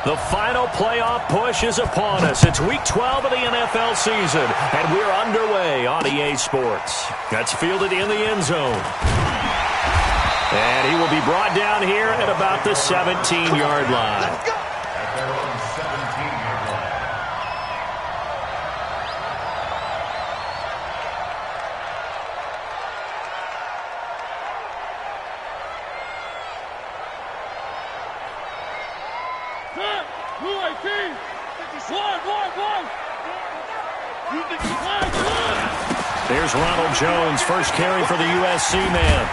The final playoff push is upon us. It's Week 12 of the NFL season, and we're underway on EA Sports. That's fielded in the end zone. And he will be brought down here at about the 17-yard line. Here's Ronald Jones, first carry for the USC man.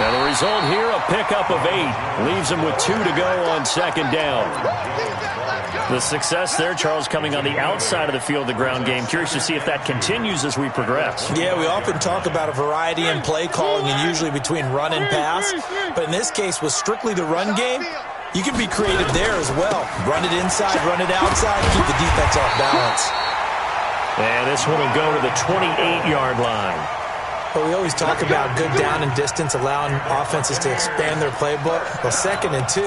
And the result here, a pickup of 8. Leaves him with 2 to go on second down. The success there, Charles, coming on the outside of the field, the ground game. Curious to see if that continues as we progress. Yeah, we often talk about a variety in play calling and usually between run and pass. But in this case, with strictly the run game, you can be creative there as well. Run it inside, run it outside, keep the defense off balance. And this one will go to the 28-yard line. But we always talk about good down and distance, allowing offenses to expand their playbook. Well, 2nd and 2,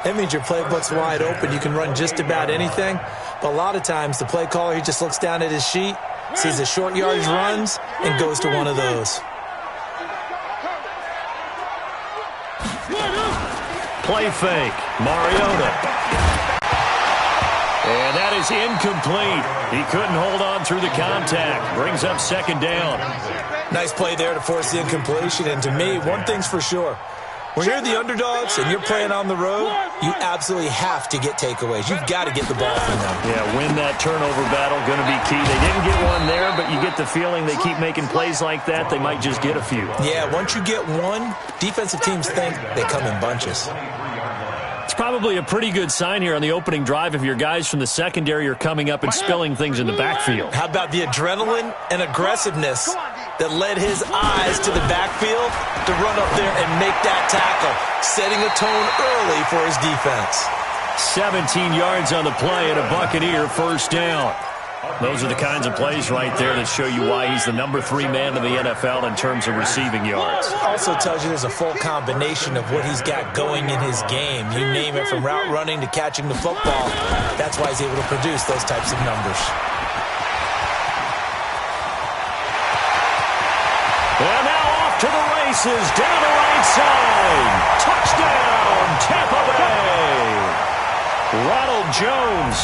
that means your playbook's wide open. You can run just about anything. But a lot of times, the play caller, he just looks down at his sheet, sees the short yardage runs, and goes to one of those. Play fake, Mariota. And that is incomplete. He couldn't hold on through the contact. Brings up second down. Nice play there to force the incompletion. And to me, one thing's for sure. When you're the underdogs and you're playing on the road, you absolutely have to get takeaways. You've got to get the ball from them. Yeah, win that turnover battle, going to be key. They didn't get one there, but you get the feeling they keep making plays like that, they might just get a few. Yeah, once you get one, defensive teams think they come in bunches. It's probably a pretty good sign here on the opening drive if your guys from the secondary are coming up and spilling things in the backfield. How about the adrenaline and aggressiveness that led his eyes to the backfield to run up there and make that tackle, setting a tone early for his defense. 17 yards on the play and a Buccaneer first down. Those are the kinds of plays right there that show you why he's the number 3 man in the NFL in terms of receiving yards. Also tells you there's a full combination of what he's got going in his game. You name it, from route running to catching the football. That's why he's able to produce those types of numbers. And now off to the races, down the right side. Touchdown, Tampa Bay. Ronald Jones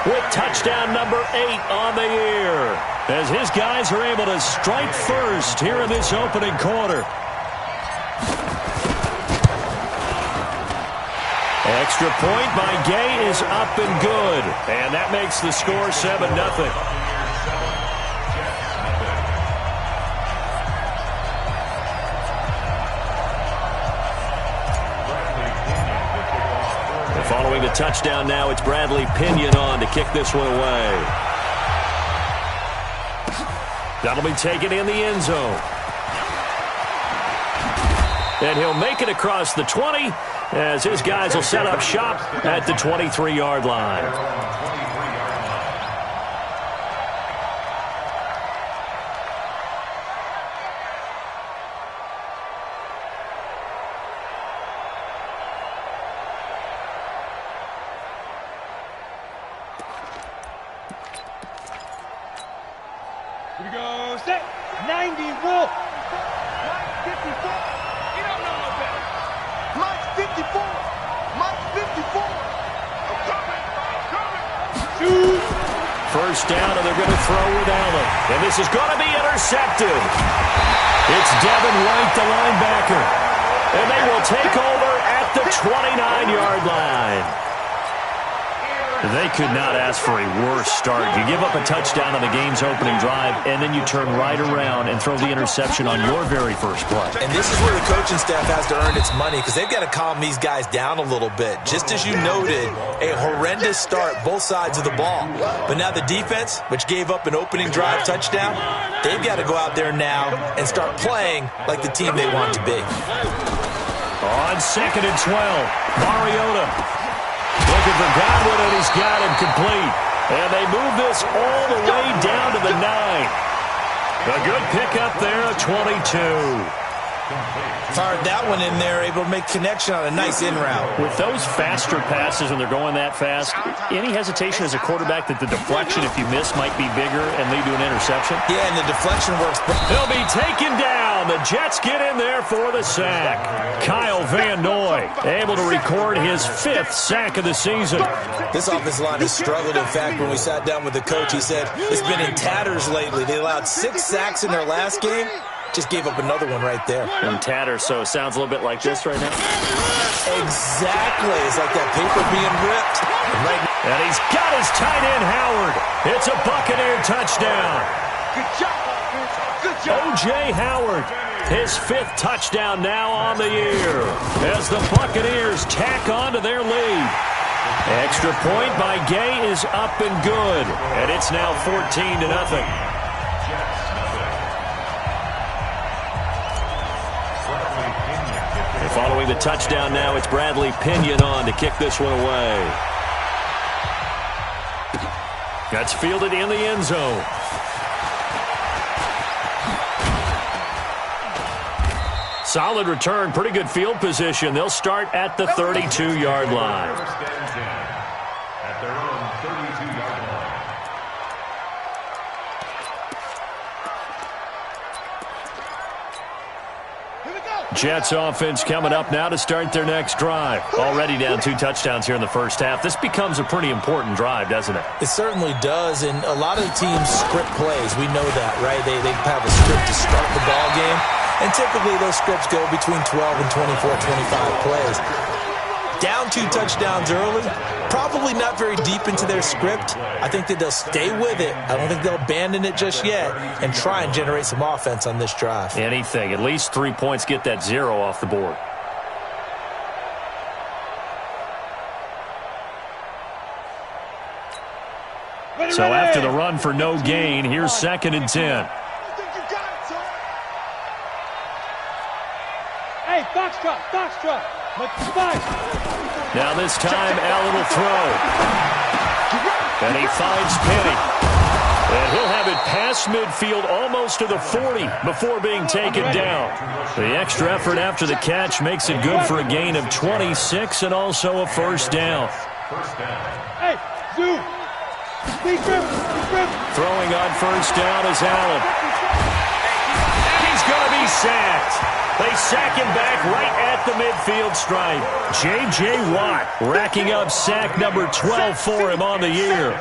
with touchdown number 8 on the year, as his guys are able to strike first here in this opening quarter. Extra point by Gay is up and good, and that makes the score 7-0. Following the touchdown now, it's Bradley Pinion on to kick this one away. That'll be taken in the end zone. And he'll make it across the 20 as his guys will set up shop at the 23-yard line. Here we go, set, 90, roll. Mike 54, he don't know no better. Mike 54, Mike 54. I'm coming. Shoot. First down, and they're going to throw with Allen. And this is going to be intercepted. It's Devin White, the linebacker. And they will take over at the 29-yard line. They could not ask for a worse start. You give up a touchdown on the game's opening drive, and then you turn right around and throw the interception on your very first play. And this is where the coaching staff has to earn its money, because they've got to calm these guys down a little bit. Just as you noted, a horrendous start, both sides of the ball. But now the defense, which gave up an opening drive touchdown, they've got to go out there now and start playing like the team they want to be. On 2nd and 12, Mariota looking for Godwin, and he's got him complete. And they move this all the way down to the 9. A good pickup there, a 22. Fired that one in there, able to make connection on a nice in route. With those faster passes and they're going that fast, any hesitation as a quarterback that the deflection, if you miss, might be bigger and lead to an interception? Yeah, and the deflection works. He'll be taken down. The Jets get in there for the sack. Kyle Van Noy able to record his 5th sack of the season. This offensive line has struggled. In fact, when we sat down with the coach, he said it's been in tatters lately. They allowed 6 sacks in their last game. Just gave up another one right there. In tatters, so it sounds a little bit like this right now. Exactly. It's like that paper being ripped. And he's got his tight end, Howard. It's a Buccaneer touchdown. Good job, offense. Good job. O.J. Howard, his 5th touchdown now on the year as the Buccaneers tack on to their lead. Extra point by Gay is up and good, and it's now 14-0. Following the touchdown now, it's Bradley Pinion on to kick this one away. That's fielded in the end zone. Solid return, pretty good field position. They'll start at the 32-yard line. At their own 32-yard line. Jets offense coming up now to start their next drive. Already down 2 touchdowns here in the first half. This becomes a pretty important drive, doesn't it? It certainly does, and a lot of the teams script plays. We know that, right? They have a script to start the ball game, and typically those scripts go between 12 and 24, 25 plays. Down 2 touchdowns early, probably not very deep into their script. I think that they'll stay with it. I don't think they'll abandon it just yet and try and generate some offense on this drive. Anything. At least 3 points, get that 0 off the board. So after the run for no gain, here's 2nd and 10. Hey, foxtrot. Now this time, Allen will throw. And he finds Penny. And he'll have it past midfield almost to the 40 before being taken down. The extra effort after the catch makes it good for a gain of 26 and also a first down. Hey, Zoo. Throwing on first down is Allen. And he's going to be sacked. They sack him back right at the midfield stripe. J.J. Watt racking up sack number 12 for him on the year.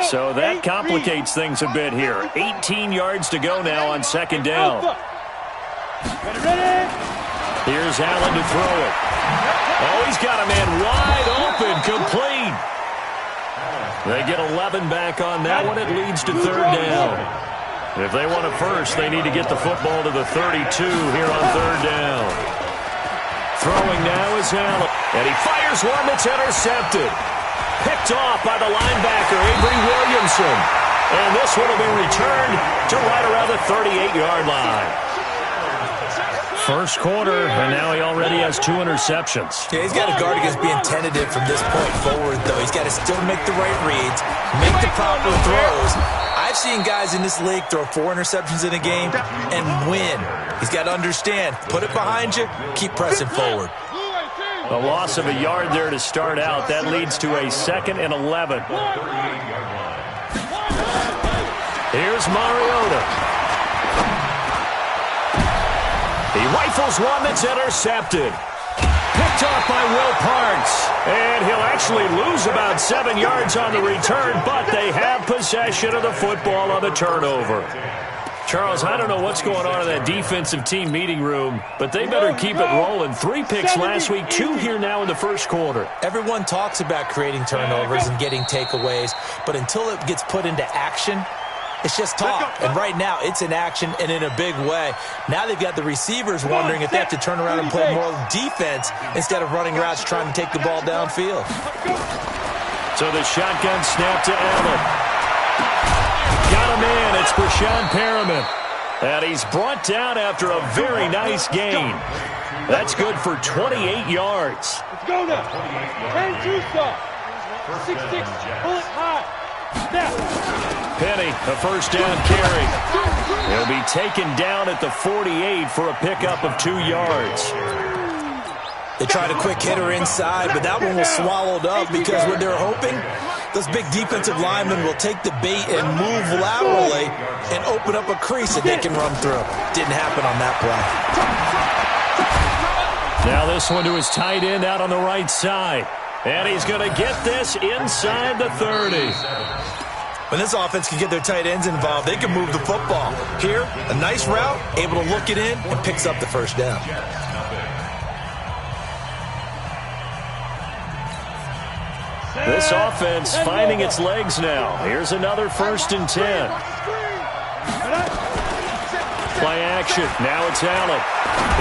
So that complicates things a bit here. 18 yards to go now on 2nd down. Here's Allen to throw it. Oh, he's got a man wide open, complete. They get 11 back on that one. It leads to 3rd down. If they want a first, they need to get the football to the 32 here on 3rd down. Throwing now is Allen. And he fires one that's intercepted. Picked off by the linebacker, Avery Williamson. And this one will be returned to right around the 38-yard line. First quarter, and now he already has 2 interceptions. Yeah, he's got to guard against being tentative from this point forward, though. He's got to still make the right reads, make the proper throws. I've seen guys in this league throw 4 interceptions in a game and win. He's got to understand, put it behind you, keep pressing forward. A loss of a yard there to start out. That leads to a 2nd and 11. Here's Mariota. He rifles one that's intercepted. Picked off by Will Parks. And he'll actually lose about 7 yards on the return, but they have possession of the football on the turnover. Charles, I don't know what's going on in that defensive team meeting room, but they better keep it rolling. 3 picks last week, 2 here now in the first quarter. Everyone talks about creating turnovers and getting takeaways, but until it gets put into action, it's just talk. And right now, it's in action and in a big way. Now they've got the receivers wondering if they have to turn around and play more defense instead of running routes trying to take the ball downfield. So the shotgun snap to Allen. Got a man. It's Brashon Perriman. And he's brought down after a very nice gain. That's good for 28 yards. Let's go now. 10-2 stop. 6-6. Pull it high. Penny, a first down carry. He'll be taken down at the 48 for a pickup of 2 yards. They tried a quick hitter inside, but that one was swallowed up because what they're hoping, those big defensive linemen will take the bait and move laterally and open up a crease that they can run through. Didn't happen on that play. Now this one to his tight end out on the right side. And he's going to get this inside the 30. When this offense can get their tight ends involved, they can move the football. Here, a nice route, able to look it in, and picks up the first down. This offense finding its legs now. Here's another 1st and 10. Play action. Now it's Allen.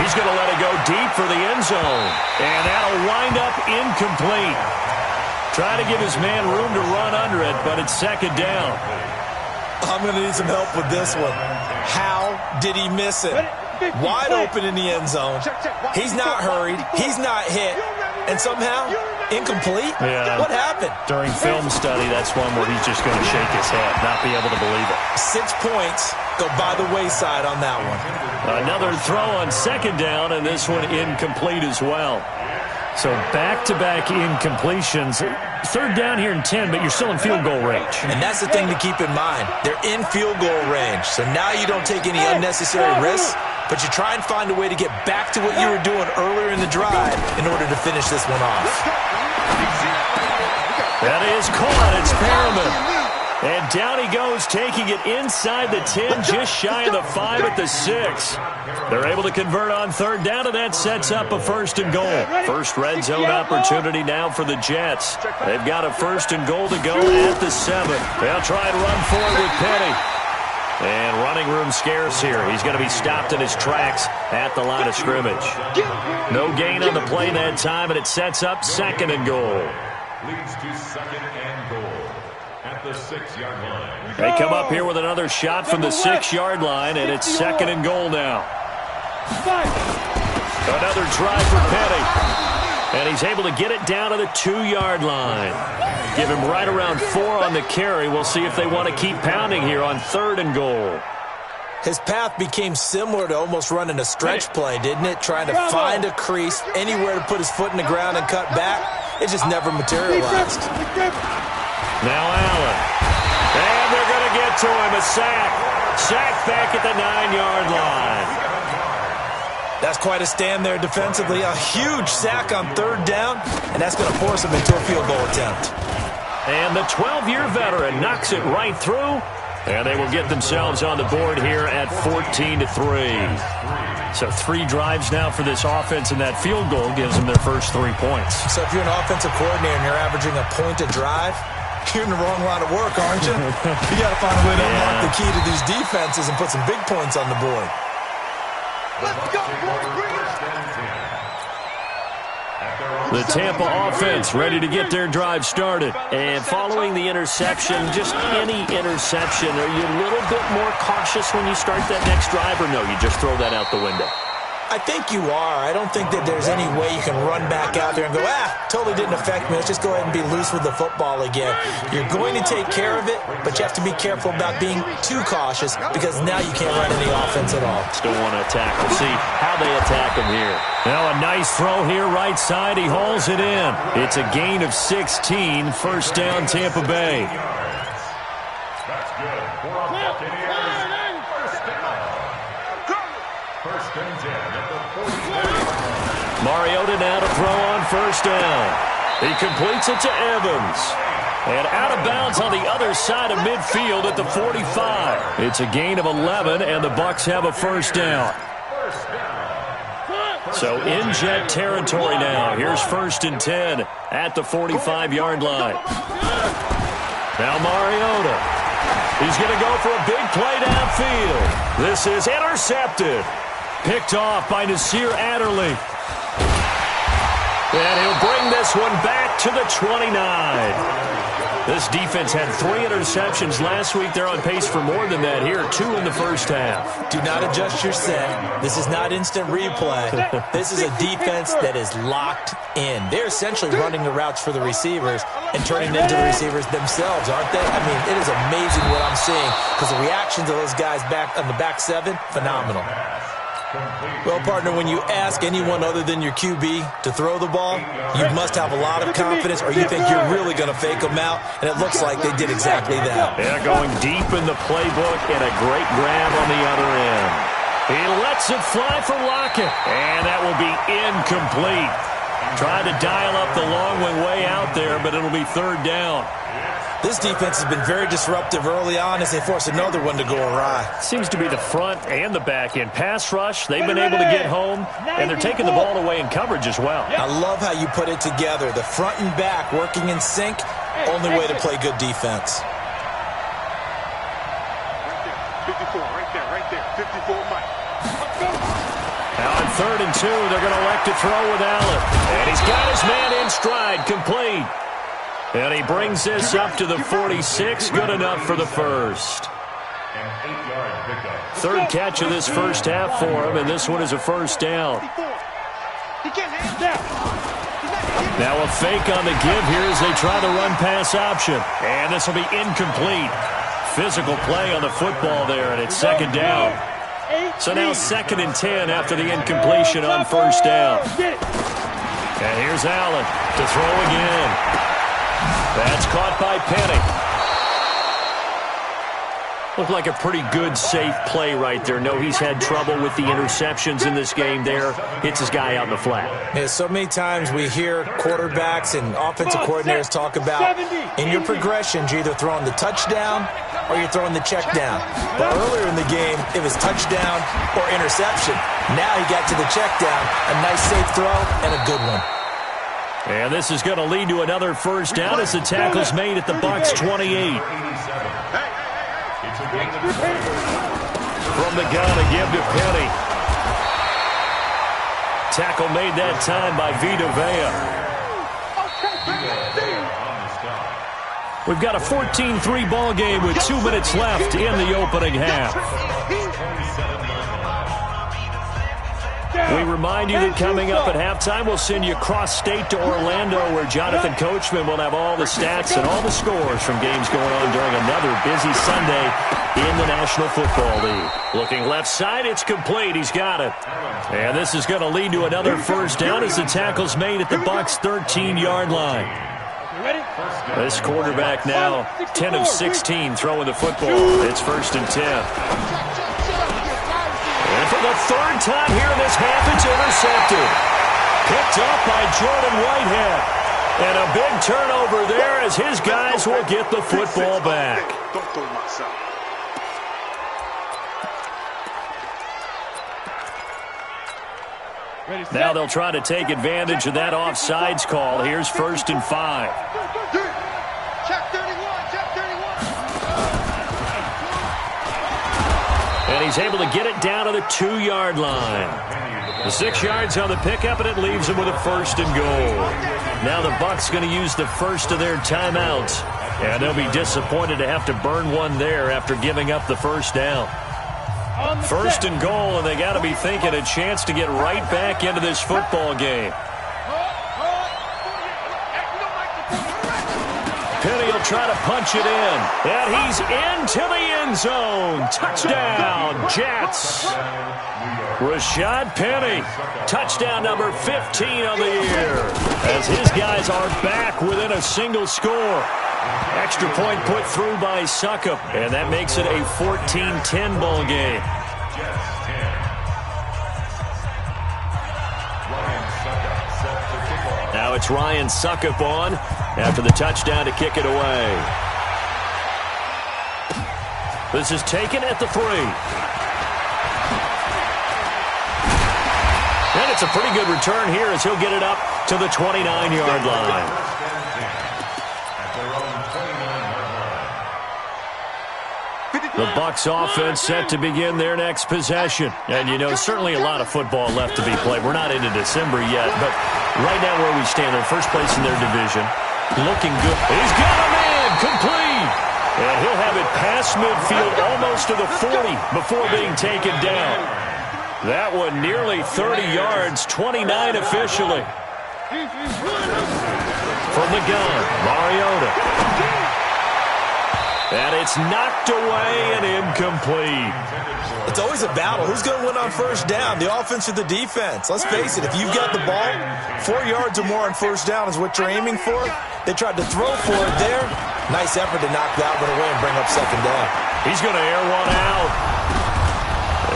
He's going to let it go deep for the end zone. And that'll wind up incomplete. Trying to give his man room to run under it, but it's 2nd down. I'm going to need some help with this one. How did he miss it? Wide open in the end zone. He's not hurried. He's not hit. And somehow, incomplete? Yeah. What happened? During film study, that's one where he's just going to shake his head, not be able to believe it. 6 points go by the wayside on that one. Another throw on 2nd down, and this one incomplete as well. So back-to-back incompletions. 3rd down here and 10, but you're still in field goal range. And that's the thing to keep in mind. They're in field goal range, so now you don't take any unnecessary risks, but you try and find a way to get back to what you were doing earlier in the drive in order to finish this one off. That is caught. It's Perriman. And down he goes, taking it inside the 10, just shy of the 5 at the 6. They're able to convert on 3rd down, and that sets up a 1st and goal. First red zone opportunity now for the Jets. They've got a 1st and goal to go at the 7. They'll try and run forward with Penny. And running room scarce here. He's going to be stopped in his tracks at the line of scrimmage. No gain on the play that time, and it sets up 2nd and goal. Leads to 2nd and goal at the 6-yard line. They come up here with another shot from the 6-yard line, and it's 2nd and goal now. Another try for Penny. And he's able to get it down to the 2-yard line. Give him right around 4 on the carry. We'll see if they want to keep pounding here on 3rd and goal. His path became similar to almost running a stretch play, didn't it? Trying to find a crease, anywhere to put his foot in the ground and cut back. It just never materialized. Now Allen. And they're going to get to him. A sack. Sack back at the 9-yard line. That's quite a stand there defensively. A huge sack on 3rd down, and that's going to force him into a field goal attempt. And the 12-year veteran knocks it right through, and they will get themselves on the board here at 14-3. So 3 drives now for this offense, and that field goal gives them their first 3 points. So if you're an offensive coordinator and you're averaging a point a drive, you're in the wrong line of work, aren't you? You got to find a way to unlock the key to these defenses and put some big points on the board. Let's go, The Tampa offense ready to get their drive started. And following the interception, just any interception, are you a little bit more cautious when you start that next drive, or no, you just throw that out the window? I think you are. I don't think that there's any way you can run back out there and go, totally didn't affect me. Let's just go ahead and be loose with the football again. You're going to take care of it, but you have to be careful about being too cautious because now you can't run any offense at all. Still want to attack. We'll see how they attack him here. Now a nice throw here, right side. He hauls it in. It's a gain of 16. 1st down, Tampa Bay. That's good. For a Buccaneers, 1st down. 1st and 10 at the 40. Mariota now to throw on 1st down. He completes it to Evans. And out of bounds on the other side of midfield at the 45. It's a gain of 11, and the Bucs have a 1st down. So in jet territory now. Here's 1st and 10 at the 45-yard line. Now Mariota. He's going to go for a big play downfield. This is intercepted. Picked off by Nasir Adderley. And he'll bring this one back to the 29. This defense had 3 interceptions last week. They're on pace for more than that here, 2 in the first half. Do not adjust your set. This is not instant replay. This is a defense that is locked in. They're essentially running the routes for the receivers and turning them into the receivers themselves, aren't they? I mean, it is amazing what I'm seeing because the reactions of those guys back on the back 7, phenomenal. Well, partner, when you ask anyone other than your QB to throw the ball, you must have a lot of confidence or you think you're really going to fake them out, and it looks like they did exactly that. Yeah, going deep in the playbook and a great grab on the other end. He lets it fly for Lockett, and that will be incomplete. Tried to dial up the long way out there, but it'll be 3rd down. This defense has been very disruptive early on as they force another one to go awry. Seems to be the front and the back end. Pass rush, they've been able to get home, and they're taking the ball away in coverage as well. I love how you put it together. The front and back working in sync, only way to play good defense. 54, right there. 54, Mike. Now on 3rd and 2, they're going to elect to throw with Allen. And he's got his man in stride, complete. And he brings this up to the 46, good enough for the first. 3rd catch of this first half for him, and this one is a 1st down. Now a fake on the give here as they try the run-pass option. And this will be incomplete. Physical play on the football there, and it's 2nd down. So now 2nd and 10 after the incompletion on 1st down. And here's Allen to throw again. That's caught by Penny. Looked like a pretty good, safe play right there. No, he's had trouble with the interceptions in this game there. Hits his guy out in the flat. Yeah, so many times we hear quarterbacks and offensive coordinators talk about in your progressions, you're either throwing the touchdown or you're throwing the check down. But earlier in the game, it was touchdown or interception. Now he got to the check down. A nice, safe throw and a good one. And this is going to lead to another 1st down as the tackle's made at the Bucs 28. From the gun, a give to Penny. Tackle made that time by Vita Vea. We've got a 14-3 ball game with 2 minutes left in the opening half. We remind you that coming up at halftime, we'll send you cross-state to Orlando, where Jonathan Coachman will have all the stats and all the scores from games going on during another busy Sunday in the National Football League. Looking left side, it's complete. He's got it. And this is going to lead to another 1st down as the tackle's made at the Bucs' 13-yard line. This quarterback now 10 of 16 throwing the football. It's 1st and 10. And for the 3rd time here in this half, it's intercepted. Picked up by Jordan Whitehead. And a big turnover there as his guys will get the football back. Now they'll try to take advantage of that offsides call. Here's 1st and 5. And he's able to get it down to the 2-yard line. The 6 yards on the pickup, and it leaves him with a 1st and goal. Now the Bucs going to use the first of their timeouts. And they'll be disappointed to have to burn one there after giving up the 1st down. 1st and goal, and they got to be thinking a chance to get right back into this football game. Penny will try to punch it in. And he's into the end zone. Touchdown, Jets. Rashad Penny, touchdown number 15 on the year, as his guys are back within a single score. Extra point put through by Suckup, and that makes it a 14-10 ball game. Now it's Ryan Suckup on after the touchdown to kick it away. This is taken at the 3. And it's a pretty good return here as he'll get it up to the 29-yard line. The Bucs offense set to begin their next possession. And, you know, certainly a lot of football left to be played. We're not into December yet, but Right now where we stand, they're first place in their division. Looking good. He's got a man, complete. And he'll have it past midfield almost to the 40 before being taken down. That one nearly 30 yards, 29 officially. From the gun, Mariota. And it's knocked away and incomplete. It's always a battle. Who's going to win on first down, the offense or the defense? Let's face it, if you've got the ball, 4 yards or more on first down is what you're aiming for. They tried to throw for it there. Nice effort to knock that one away and bring up second down. He's going to air one out.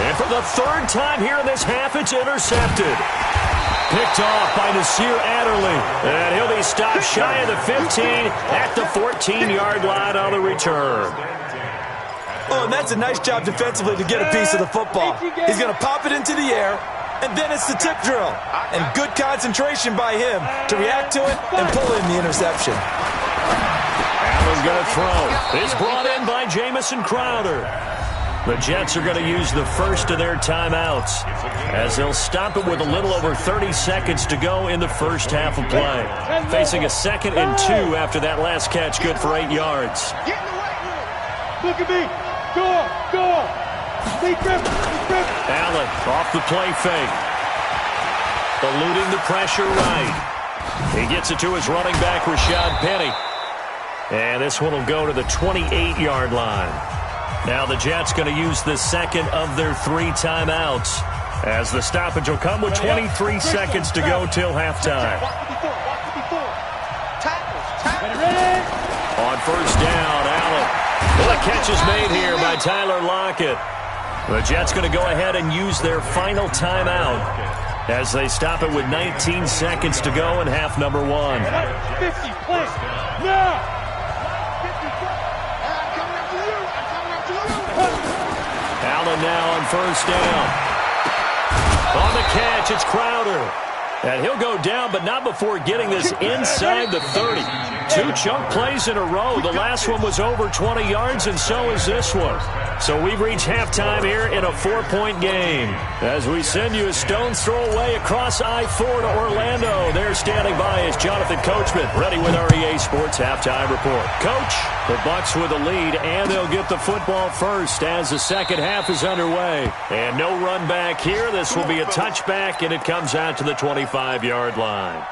And for the third time here in this half, it's intercepted. Picked off by Nasir Adderley. And he'll be stopped shy of the 15 at the 14-yard line on the return. Oh, and that's a nice job defensively to get a piece of the football. He's going to pop it into the air, and then it's the tip drill. And good concentration by him to react to it and pull in the interception. Allen's going to throw. It's brought in by Jamison Crowder. The Jets are going to use the first of their timeouts as they'll stop it with a little over 30 seconds to go in the first half of play. Facing a 2nd and 2 after that last catch, good for 8 yards. Look at me. Go on. Go on. Allen off the play fake. Eluding the pressure right. He gets it to his running back, Rashad Penny. And this one will go to the 28-yard line. Now the Jets going to use the second of their 3 timeouts as the stoppage will come with 23 seconds to go till halftime. On first down, Allen. Well, the catch is made here by Tyler Lockett. The Jets going to go ahead and use their final timeout as they stop it with 19 seconds to go in half number 1. 50 plays. Now. Allen now on first down. On the catch, it's Crowder. And he'll go down, but not before getting this inside the 30. 2 chunk plays in a row. The last one was over 20 yards, and so is this one. So we've reached halftime here in a 4-point game. As we send you a stone's throw away across I-4 to Orlando. There standing by is Jonathan Coachman, ready with our EA Sports Halftime Report. Coach, the Bucs with the lead, and they'll get the football first as the second half is underway. And no run back here. This will be a touchback, and it comes out to the 25-yard line.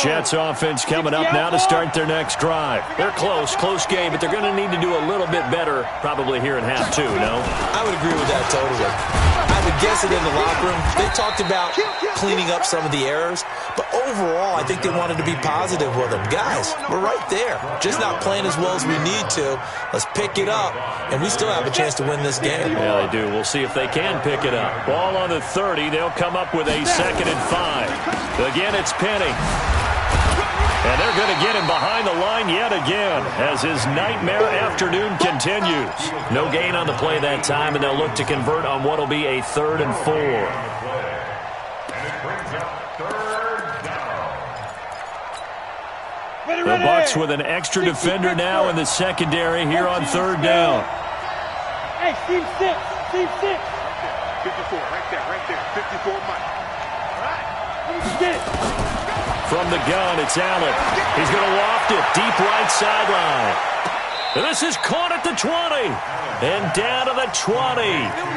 Jets offense coming up now to start their next drive. They're close game, but they're going to need to do a little bit better probably here in half 2, no? I would agree with that totally. I would guess it in the locker room. They talked about cleaning up some of the errors, but overall, I think they wanted to be positive with them. Guys, we're right there. Just not playing as well as we need to. Let's pick it up, and we still have a chance to win this game. Yeah, they do. We'll see if they can pick it up. Ball on the 30. They'll come up with a 2nd and 5. Again, it's Penny. And they're going to get him behind the line yet again as his nightmare afternoon continues. No gain on the play that time, and they'll look to convert on what will be a 3rd and 4. The Bucs with an extra defender now in the secondary here on 3rd down. Hey, team 6. 54, right there. 54 Mike. All right, get it. From the gun, it's Allen. He's going to loft it deep right sideline. And this is caught at the 20. And down to the 20.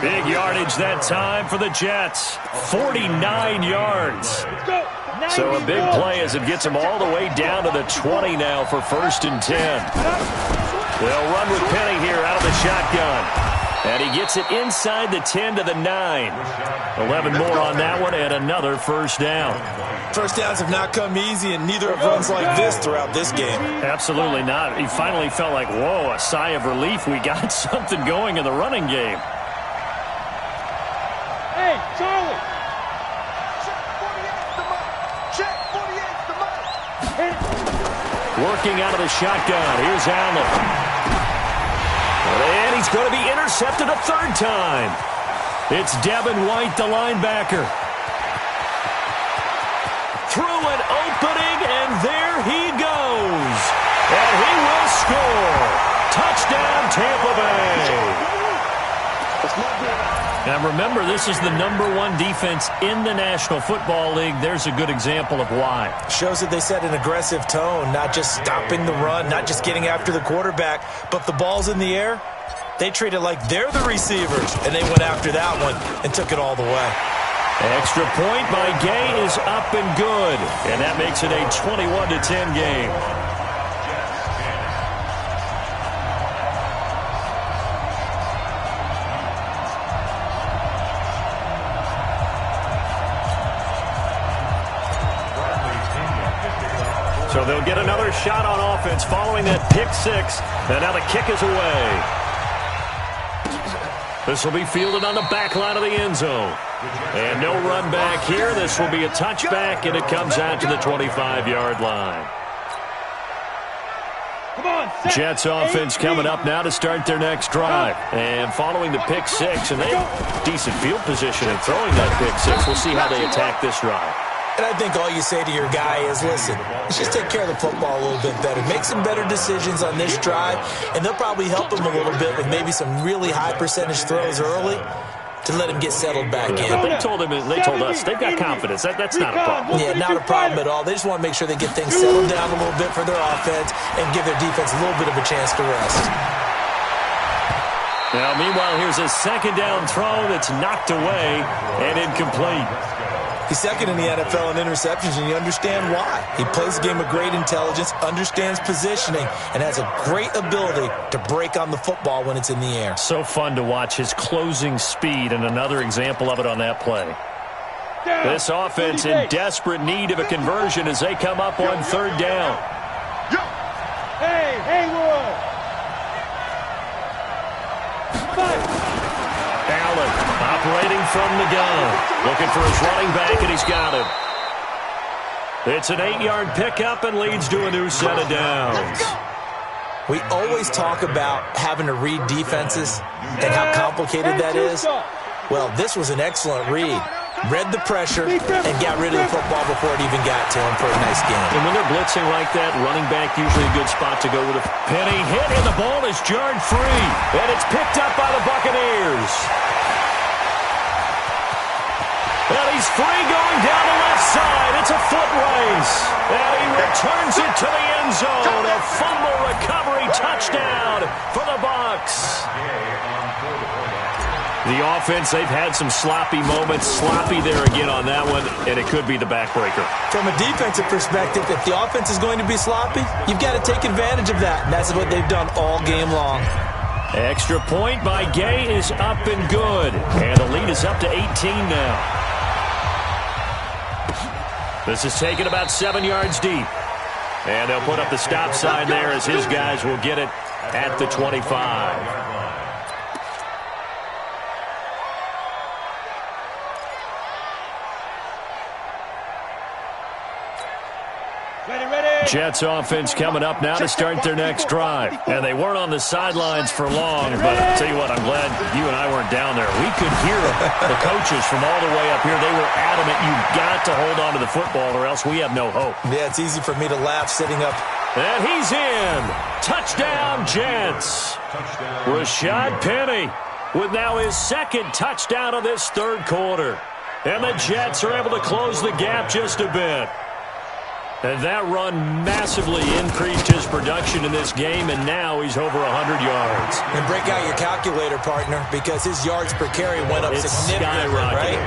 Big yardage that time for the Jets. 49 yards. So a big play as it gets them all the way down to the 20 now for 1st and 10. They'll run with Penny here out of the shotgun. And he gets it inside the 10 to the 9. 11 more on that one and another first down. First downs have not come easy, and neither have runs like this throughout this game. Absolutely not. He finally felt like, whoa, a sigh of relief. We got something going in the running game. Hey, Charlie. Check 48's the mark. Working out of the shotgun. Here's Allen. And he's going to be intercepted a 3rd time. It's Devin White, the linebacker. Through an opening, and there he goes. And he will score. Touchdown, Tampa Bay. And remember, this is the #1 defense in the National Football League. There's a good example of why. Shows that they set an aggressive tone, not just stopping the run, not just getting after the quarterback, but if the ball's in the air, they treat it like they're the receivers, and they went after that one and took it all the way. Extra point by Gay is up and good, and that makes it a 21-10 game. So they'll get another shot on offense following that pick six. And now the kick is away. This will be fielded on the back line of the end zone. And no run back here. This will be a touchback, and it comes out to the 25-yard line. Jets offense coming up now to start their next drive. And following the pick six, and they have decent field position in throwing that pick six. We'll see how they attack this drive. And I think all you say to your guy is, listen, let's just take care of the football a little bit better. Make some better decisions on this drive, and they'll probably help him a little bit with maybe some really high percentage throws early to let him get settled back in. But they told us they've got confidence. That's not a problem. Yeah, not a problem at all. They just want to make sure they get things settled down a little bit for their offense and give their defense a little bit of a chance to rest. Now, meanwhile, here's a second down throw that's knocked away and incomplete. He's second in the NFL in interceptions, and you understand why. He plays a game of great intelligence, understands positioning, and has a great ability to break on the football when it's in the air. So fun to watch his closing speed, and another example of it on that play. This offense in desperate need of a conversion as they come up on third down. Hey, Haywood! Allen operating from the gun. Looking for his running back, and he's got him. It's an 8-yard pickup and leads to a new set of downs. We always talk about having to read defenses and how complicated that is. Well, this was an excellent read. Read the pressure and got rid of the football before it even got to him for a nice game. And when they're blitzing like that, running back usually a good spot to go with. Penny hit, and the ball is jarred free. And it's picked up by the Buccaneers. And he's free going down the left side. It's a foot race. And he returns it to the end zone. A fumble recovery touchdown for the Bucs. The offense, they've had some sloppy moments. Sloppy there again on that one, and it could be the backbreaker. From a defensive perspective, if the offense is going to be sloppy, you've got to take advantage of that, and that's what they've done all game long. Extra point by Gay is up and good, and the lead is up to 18 now. This is taken about 7 yards deep, and they'll put up the stop sign there as his guys will get it at the 25. Jets offense coming up now to start their next drive. And they weren't on the sidelines for long, but I'll tell you what, I'm glad you and I weren't down there. We could hear the coaches from all the way up here. They were adamant, you've got to hold on to the football or else we have no hope. Yeah, it's easy for me to laugh sitting up. And he's in. Touchdown, Jets. Rashad Penny with now his second touchdown of this third quarter. And the Jets are able to close the gap just a bit. And that run massively increased his production in this game, and now he's over 100 yards. And break out your calculator, partner, because his yards per carry went up significantly, right?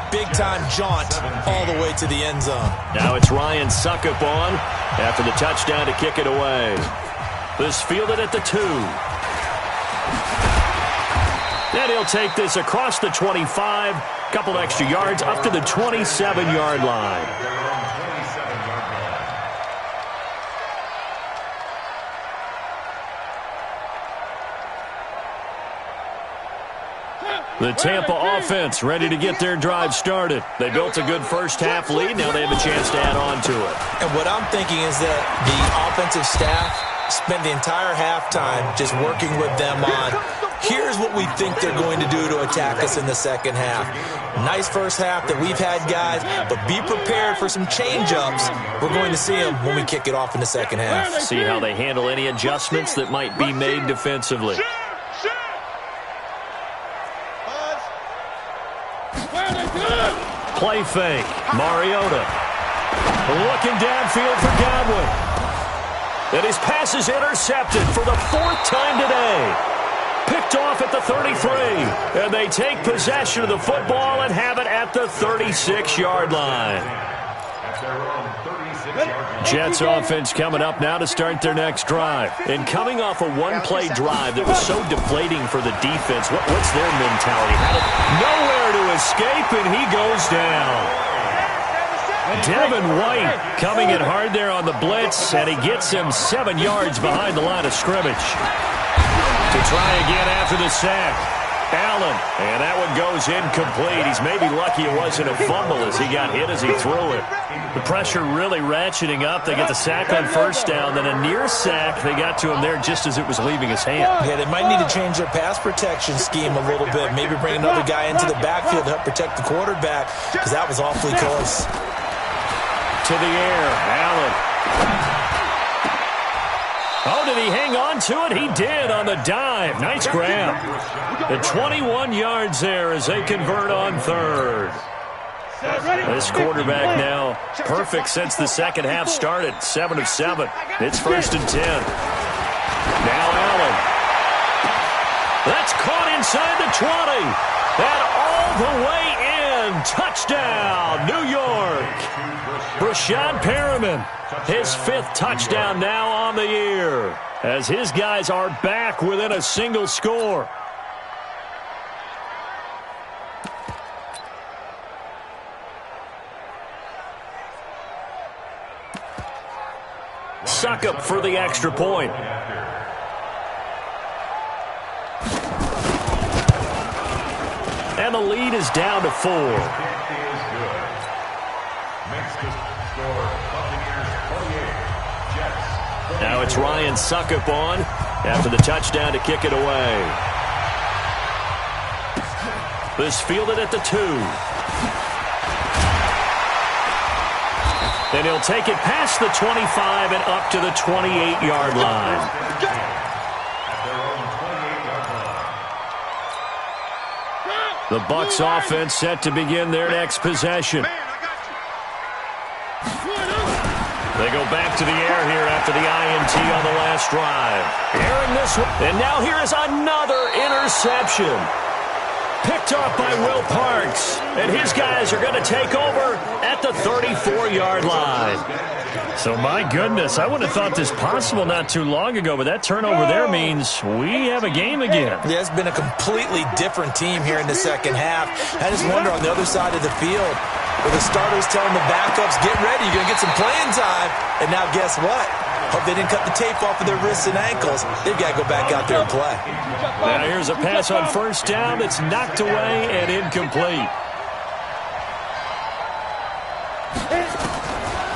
Big-time jaunt all the way to the end zone. Now it's Ryan Suckup on after the touchdown to kick it away. This fielded at the 2. Then he'll take this across the 25, couple extra yards, up to the 27-yard line. The Tampa offense ready to get their drive started. They built a good first-half lead. Now they have a chance to add on to it. And what I'm thinking is that the offensive staff spent the entire halftime just working with them on, here's what we think they're going to do to attack us in the second half. Nice first half that we've had, guys, but be prepared for some change-ups. We're going to see them when we kick it off in the second half. See how they handle any adjustments that might be made defensively. play fake. Mariota looking downfield for Godwin. And his pass is intercepted for the 4th time today. Picked off at the 33. And they take possession of the football and have it at the 36-yard line. Jets offense coming up now to start their next drive. And coming off a one-play drive that was so deflating for the defense, what's their mentality? Nowhere to escape, and he goes down. Devin White coming in hard there on the blitz, and he gets him 7 yards behind the line of scrimmage. To try again after the sack. Allen, and that one goes incomplete. He's maybe lucky it wasn't a fumble as he got hit as he threw it. The pressure really ratcheting up. They get the sack on first down, then a near sack. They got to him there just as it was leaving his hand. Yeah, they might need to change their pass protection scheme a little bit. Maybe bring another guy into the backfield to help protect the quarterback, because that was awfully close. To the air, Allen. Oh, did he hang on to it? He did on the dive. Nice grab. The 21 yards there as they convert on third. This quarterback now perfect since the second half started. 7 of 7. It's 1st and 10. Now Allen. That's caught inside the 20. And all the way in. Touchdown, New York. Brashad Perriman, his 5th touchdown now on the year, as his guys are back within a single score. Suckup for the extra point. And the lead is down to 4. Now it's Ryan Suckup on after the touchdown to kick it away. This fielded at the 2. And he'll take it past the 25 and up to the 28-yard line. The Bucs offense set to begin their next possession. They go back to the air here after the INT on the last drive. Airing this one. And now here is another interception. Picked off by Will Parks. And his guys are going to take over at the 34-yard line. So, my goodness, I wouldn't have thought this possible not too long ago, but that turnover there means we have a game again. Yeah, it's been a completely different team here in the second half. I just wonder on the other side of the field, where the starters telling the backups, get ready, you're going to get some playing time. And now guess what? Hope they didn't cut the tape off of their wrists and ankles. They've got to go back out there and play. Now here's a pass on first down that's knocked away and incomplete.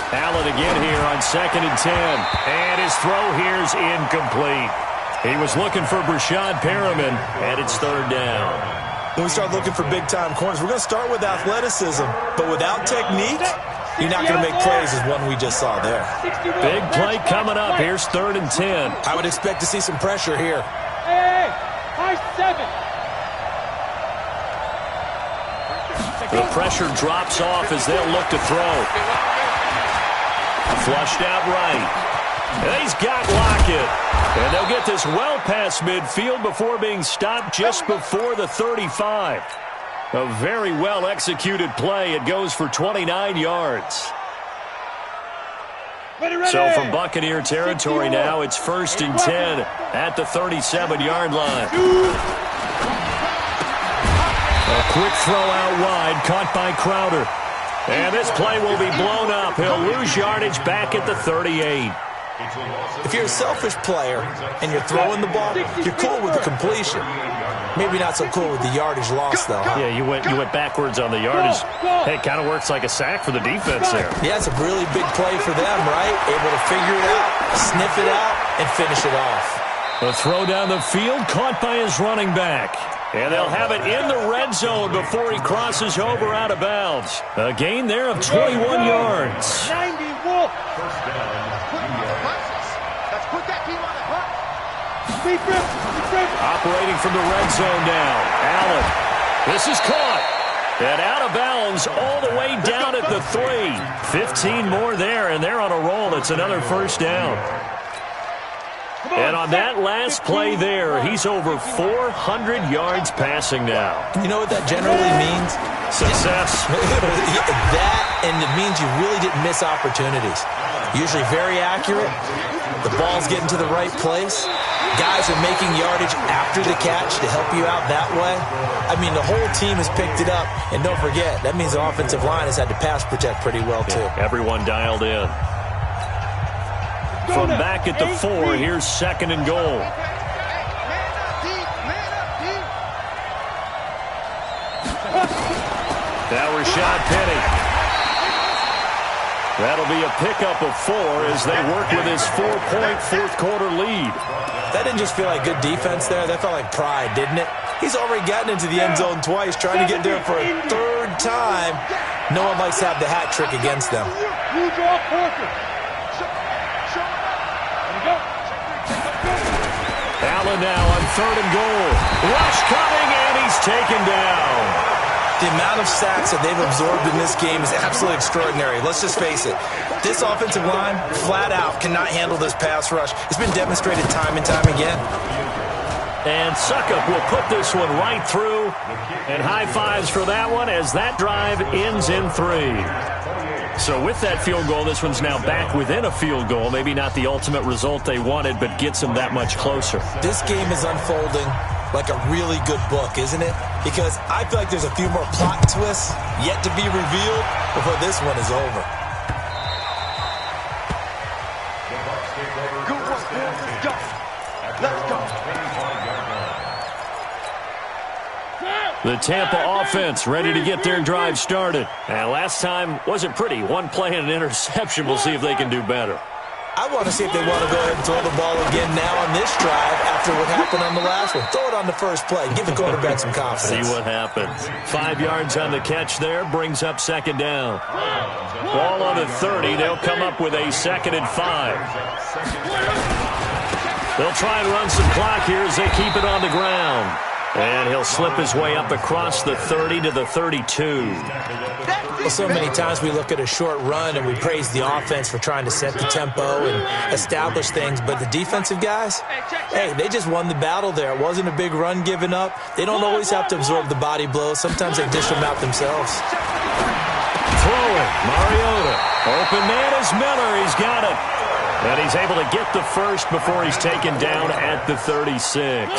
Allen again here on 2nd and 10. And his throw here's incomplete. He was looking for Brashad Perriman, and it's 3rd down. When we start looking for big-time corners, we're going to start with athleticism. But without technique, you're not going to make plays as one we just saw there. Big play coming up. Here's 3rd and 10. I would expect to see some pressure here. Hey, high 7. The pressure drops off as they'll look to throw. Flushed out right. And he's got Lockett. And they'll get this well past midfield before being stopped just before the 35. A very well-executed play. It goes for 29 yards. So from Buccaneer territory now, it's 1st and 10 at the 37-yard line. A quick throw out wide, caught by Crowder. And this play will be blown up. He'll lose yardage back at the 38. If you're a selfish player and you're throwing the ball, you're cool with the completion. Maybe not so cool with the yardage loss, though. Yeah, you went backwards on the yardage. Hey, it kind of works like a sack for the defense there. Yeah, it's a really big play for them, right? Able to figure it out, sniff it out, and finish it off. A throw down the field, caught by his running back. And they'll have it in the red zone before he crosses over out of bounds. A gain there of 21 yards. 90 Wolf. Operating from the red zone now. Allen. This is caught. And out of bounds all the way down at the 3. 15 more there, and they're on a roll. It's another first down. And on that last play there, he's over 400 yards passing now. You know what that generally means? Success. That, and it means you really didn't miss opportunities. Usually very accurate. The ball's getting to the right place. Guys are making yardage after the catch to help you out that way. I mean, the whole team has picked it up. And don't forget, that means the offensive line has had to pass protect pretty well, too. Everyone dialed in. From back at the 4, here's 2nd and goal. Now Rashad Penny. That'll be a pickup of 4 as they work with his 4-point fourth-quarter lead. That didn't just feel like good defense there. That felt like pride, didn't it? He's already gotten into the end zone twice, trying to get there for a 3rd time. No one likes to have the hat trick against them. Allen now on 3rd and goal. Rush coming, and he's taken down. The amount of sacks that they've absorbed in this game is absolutely extraordinary. Let's just face it. This offensive line, flat out, cannot handle this pass rush. It's been demonstrated time and time again. And Suckup will put this one right through. And high fives for that one as that drive ends in 3. So with that field goal, this one's now back within a field goal. Maybe not the ultimate result they wanted, but gets them that much closer. This game is unfolding like a really good book, isn't it? Because I feel like there's a few more plot twists yet to be revealed before this one is over. Good work, boys. Let's go. Let's go. The Tampa offense ready to get their drive started. And last time wasn't pretty. One play and an interception. We'll see if they can do better. I want to see if they want to go ahead and throw the ball again now on this drive after what happened on the last one. Throw it on the first play. Give the quarterback some confidence. See what happens. 5 yards on the catch there. Brings up 2nd down. Ball on the 30. They'll come up with a 2nd and 5. They'll try and run some clock here as they keep it on the ground. And he'll slip his way up across the 30 to the 32. Well, so many times we look at a short run and we praise the offense for trying to set the tempo and establish things. But the defensive guys, hey, they just won the battle there. It wasn't a big run given up. They don't always have to absorb the body blows. Sometimes they dish them out themselves. Throwing, Mariota. Open man is Miller. He's got it. And he's able to get the first before he's taken down at the 36.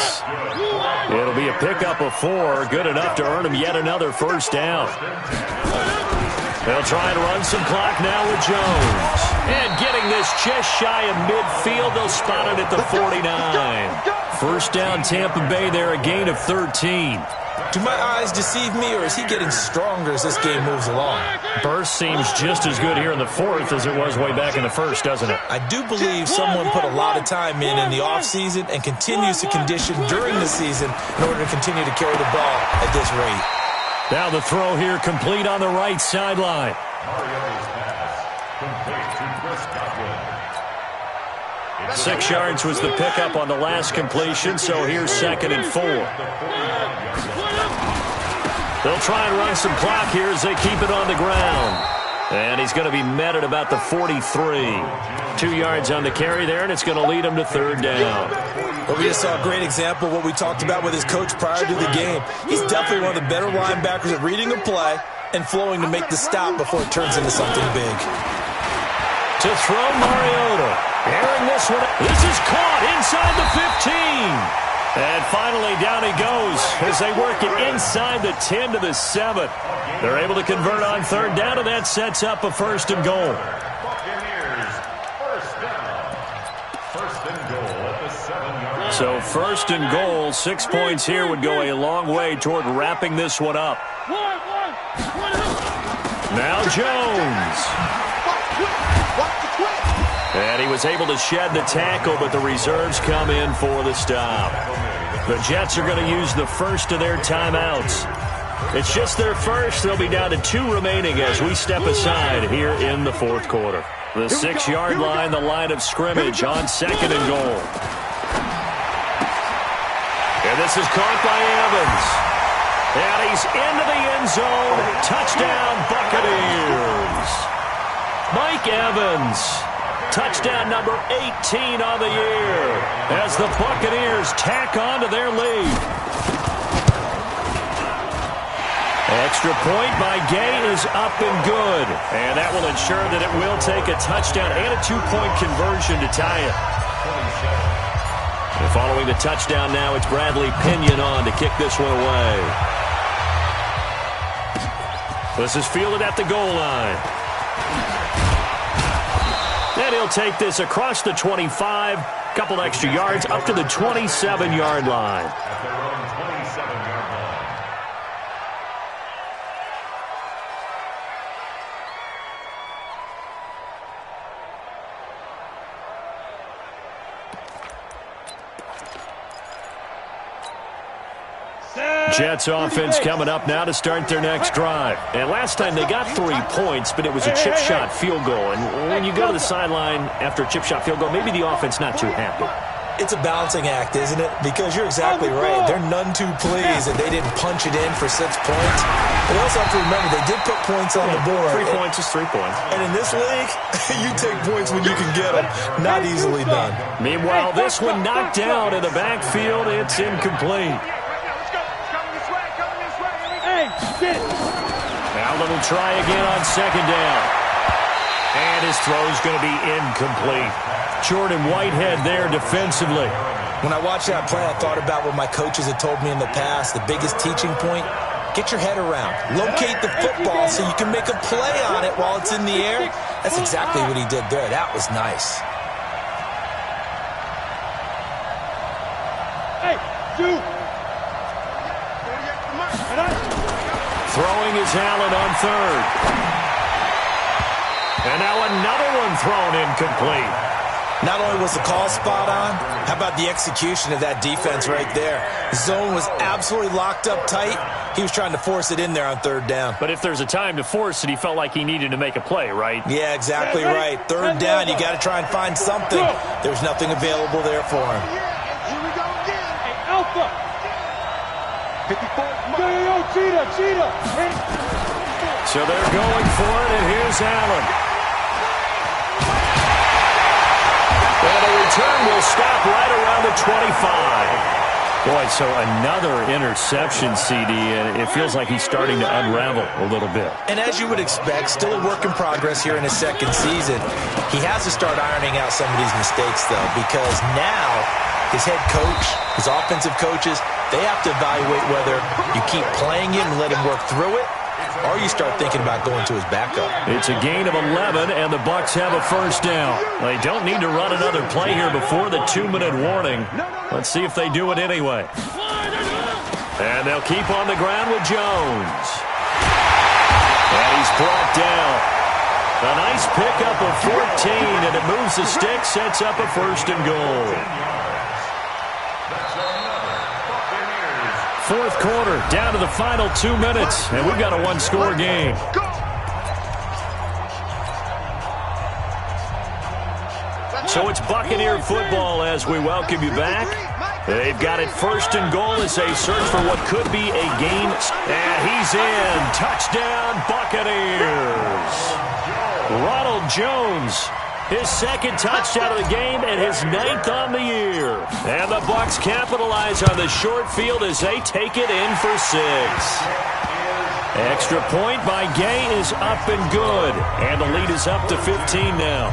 It'll be a pickup of 4. Good enough to earn him yet another first down. They'll try and run some clock now with Jones. And getting this just shy of midfield, they'll spot it at the 49. First down Tampa Bay there, a gain of 13. Do my eyes deceive me, or is he getting stronger as this game moves along? Burst seems just as good here in the 4th as it was way back in the 1st, doesn't it? I do believe someone put a lot of time in the offseason and continues to condition during the season in order to continue to carry the ball at this rate. Now the throw here complete on the right sideline. Mariota's pass complete to Chris Godwin. 6 yards was the pickup on the last completion, so here's 2nd and 4. They'll try and run some clock here as they keep it on the ground. And he's going to be met at about the 43. 2 yards on the carry there, and it's going to lead him to 3rd down. Well, we just saw a great example of what we talked about with his coach prior to the game. He's definitely one of the better linebackers at reading a play and flowing to make the stop before it turns into something big. To throw Mariota. Airing this one. This is caught inside the 15. And finally down he goes as they work it inside the 10 to the 7. They're able to convert on 3rd down, and that sets up a 1st and goal. Buccaneers, first down. First and goal at the 7-yard line. So 1st and goal, 6 points here would go a long way toward wrapping this one up. Now Jones. And he was able to shed the tackle, but the reserves come in for the stop. The Jets are going to use the first of their timeouts. It's just their first. They'll be down to 2 remaining as we step aside here in the 4th quarter. The 6-yard line, the line of scrimmage on 2nd and goal. And this is caught by Evans. And he's into the end zone. Touchdown, Buccaneers. Mike Evans. Touchdown number 18 on the year as the Buccaneers tack on to their lead. Extra point by Gay is up and good. And that will ensure that it will take a touchdown and a two-point conversion to tie it. And following the touchdown now, it's Bradley Pinion on to kick this one away. This is fielded at the goal line. And he'll take this across the 25, couple extra yards, up to the 27-yard line. At their own 27-yard line. Jets offense coming up now to start their next drive. And last time they got 3 points, but it was a chip shot field goal. And when you go to the sideline after a chip shot field goal, maybe the offense not too happy. It's a balancing act, isn't it? Because you're exactly right. They're none too pleased that they didn't punch it in for 6 points. But also have to remember, they did put points on the board. 3 points is 3 points. And in this league, you take points when you can get them. Not easily done. Meanwhile, this one knocked down in the backfield. It's incomplete. Allen will try again on second down. And his throw's going to be incomplete. Jordan Whitehead there defensively. When I watched that play, I thought about what my coaches had told me in the past. The biggest teaching point, get your head around. Locate the football so you can make a play on it while it's in the air. That's exactly what he did there. That was nice. Hey, shoot. Throwing is Allen on third. And now another one thrown incomplete. Not only was the call spot on, how about the execution of that defense right there? The zone was absolutely locked up tight. He was trying to force it in there on third down. But if there's a time to force it, he felt like he needed to make a play, right? Yeah, exactly right. Third down, you got to try and find something. There's nothing available there for him. Here we go again. Hey, Alpha. 54. Yo, cheetah. So they're going for it, and here's Allen. And the return will stop right around the 25. Boy, so another interception, CD, and it feels like he's starting to unravel a little bit. And as you would expect, still a work in progress here in his second season. He has to start ironing out some of these mistakes, though, because now his head coach, his offensive coaches, they have to evaluate whether you keep playing him and let him work through it, or you start thinking about going to his backup. It's a gain of 11, and the Bucs have a first down. They don't need to run another play here before the 2-minute warning. Let's see if they do it anyway. And they'll keep on the ground with Jones. And he's brought down. A nice pickup of 14, and it moves the stick, sets up a first and goal. Fourth quarter, down to the final 2 minutes, and we've got a one-score game. So it's Buccaneer football as we welcome you back. They've got it first and goal as they search for what could be a game. And he's in. Touchdown, Buccaneers. Ronald Jones, his second touchdown of the game and his 9th on the year. And the Bucs capitalize on the short field as they take it in for 6. Extra point by Gay is up and good. And the lead is up to 15 now.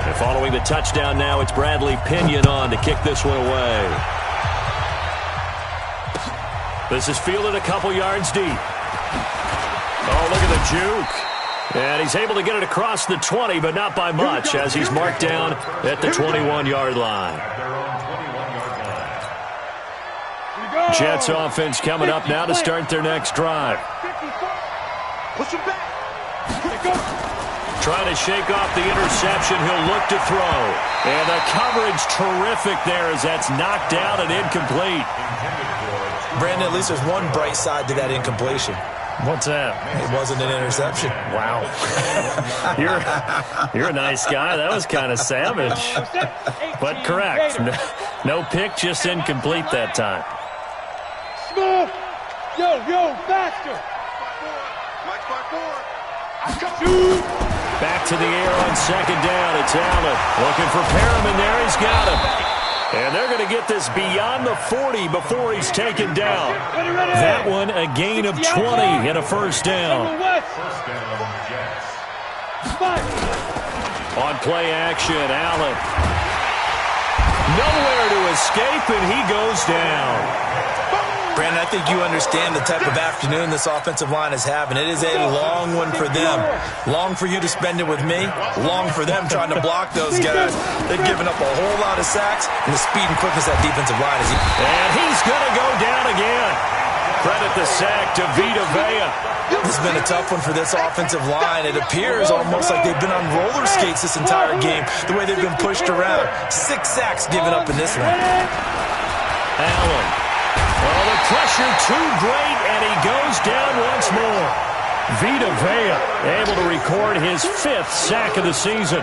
And following the touchdown now, it's Bradley Pinion on to kick this one away. This is fielded a couple yards deep. Oh, look at the juke. And he's able to get it across the 20, but not by much, as he's marked down at the 21-yard line. Jets offense coming up now to start their next drive. Push him back. Trying to shake off the interception. He'll look to throw. And the coverage terrific there as that's knocked down and incomplete. Brandon, at least there's one bright side to that incompletion. What's that? It wasn't an interception. Wow. You're a nice guy. That was kind of savage. But correct. No pick, just incomplete that time. Smooth. Yo, faster. Back to the air on second down. It's Allen. Looking for Perriman there. He's got him. And they're going to get this beyond the 40 before he's taken down. That one a gain of 20 and a first down. First down, Jets. On play action, Allen. Nowhere to escape, and he goes down. Brandon, I think you understand the type of afternoon this offensive line is having. It is a long one for them. Long for you to spend it with me. Long for them trying to block those guys. They've given up a whole lot of sacks, and the speed and quickness of that defensive line is... And he's going to go down again. Credit the sack to Vita Vea. This has been a tough one for this offensive line. It appears almost like they've been on roller skates this entire game, the way they've been pushed around. 6 sacks given up in this one. Allen. Oh, the pressure too great, and he goes down once more. Vita Vea able to record his 5th sack of the season.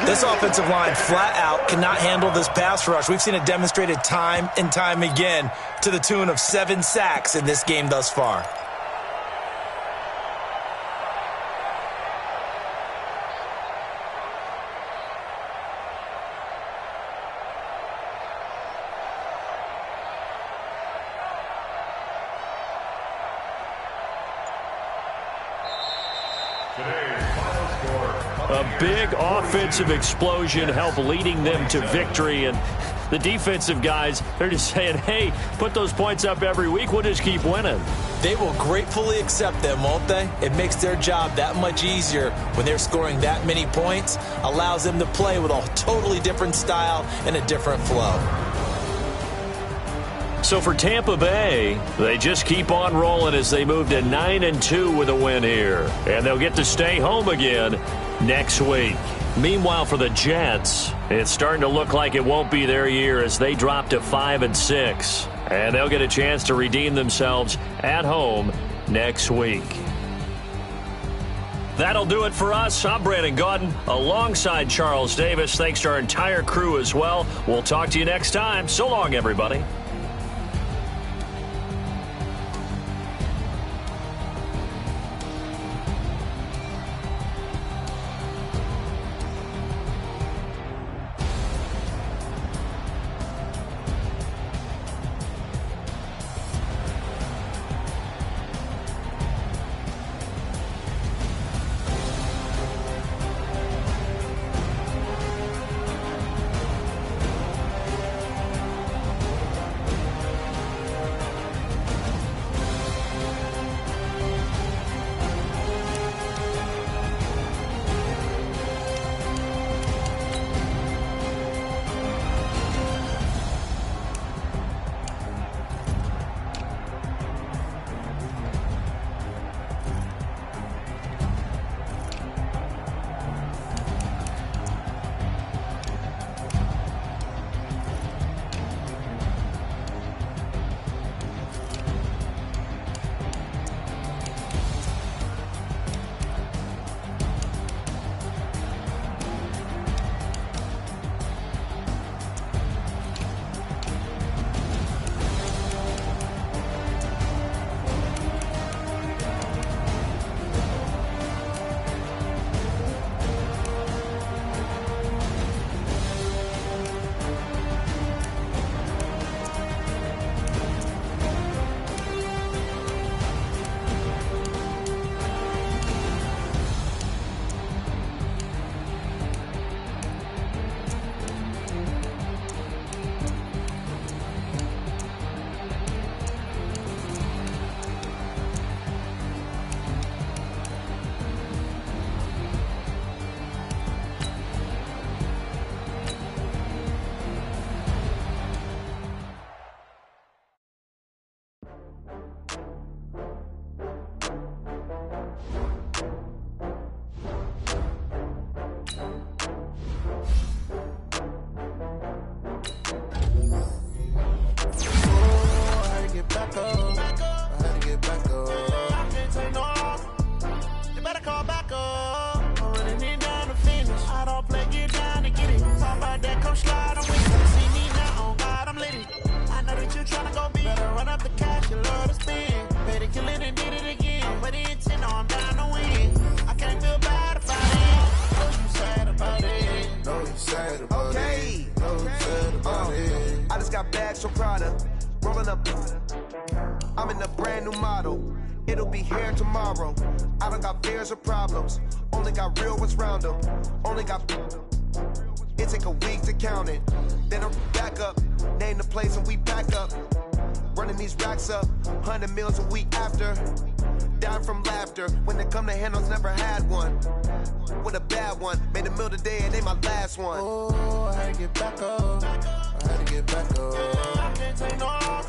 This offensive line flat out cannot handle this pass rush. We've seen it demonstrated time and time again to the tune of 7 sacks in this game thus far. A big offensive explosion helped leading them to victory, and the defensive guys, they're just saying, hey, put those points up every week, we'll just keep winning. They will gratefully accept them, won't they? It makes their job that much easier when they're scoring that many points, allows them to play with a totally different style and a different flow. So for Tampa Bay, they just keep on rolling as they move to 9-2 with a win here. And they'll get to stay home again next week. Meanwhile, for the Jets, it's starting to look like it won't be their year as they drop to 5-6. And they'll get a chance to redeem themselves at home next week. That'll do it for us. I'm Brandon Gaudin alongside Charles Davis. Thanks to our entire crew as well. We'll talk to you next time. So long, everybody. Prada, rolling up. I'm in a brand new model. It'll be here tomorrow. I don't got fears or problems. Only got real ones round them. Only got. It take a week to count it. Then I'm back up. Name the place and we back up. Running these racks up. 100 meals a week after. Down from laughter. When they come to handles, never had one. With a bad one. Made a meal today and ain't my last one. Oh, I had to get back up. I had to get back up. I can't take no loss.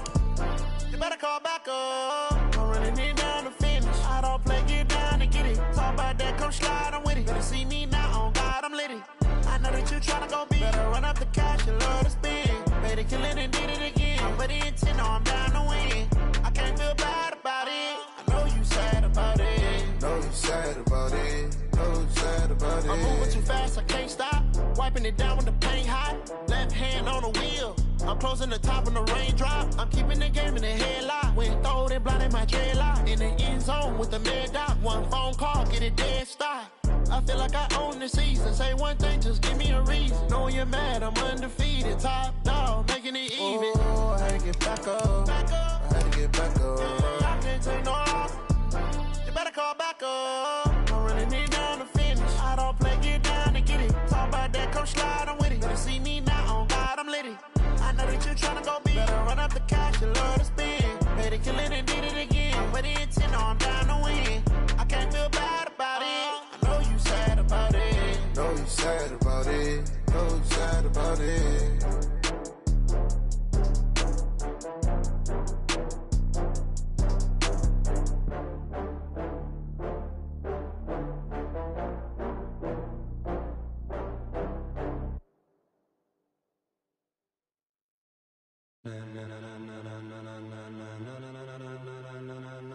You better call back up. I'm running it down to finish. I don't play, get down and get it. Talk about that, come slide, I'm with it. Better see me now, on God, I'm litty. I know that you tryna go big. Better run up the cash, you love to spend. Better kill it and did it again. But the intent, no, I'm down to win. I can't feel bad about it. I know you sad about it. Know you sad about it. Know you sad about it. I'm moving too fast, I can't stop. Wiping it down with the paint hot. Left hand on the wheel. I'm closing the top when the raindrop. I'm keeping the game in the headlock. When throwed and blinded my dreadlock. In the end zone with the mad dot. One phone call, get it dead stop. I feel like I own the season. Say one thing, just give me a reason. Knowing you're mad, I'm undefeated. Top dog, making it even. Oh, I had to get back up. I had to get back up. I can't take no loss. You better call back up. I'm running it down to finish. I don't play, get down and get it. Talk about that, come slide, I'm with it. Better see me now, on God, I'm litty. I know that you tryna go big. Better run up the cash, you love to spend. Better kill it and did it again. But the intent, no, I'm down to win. I can't feel bad about it. I know you sad about it. Know you sad about it. Know you sad about it.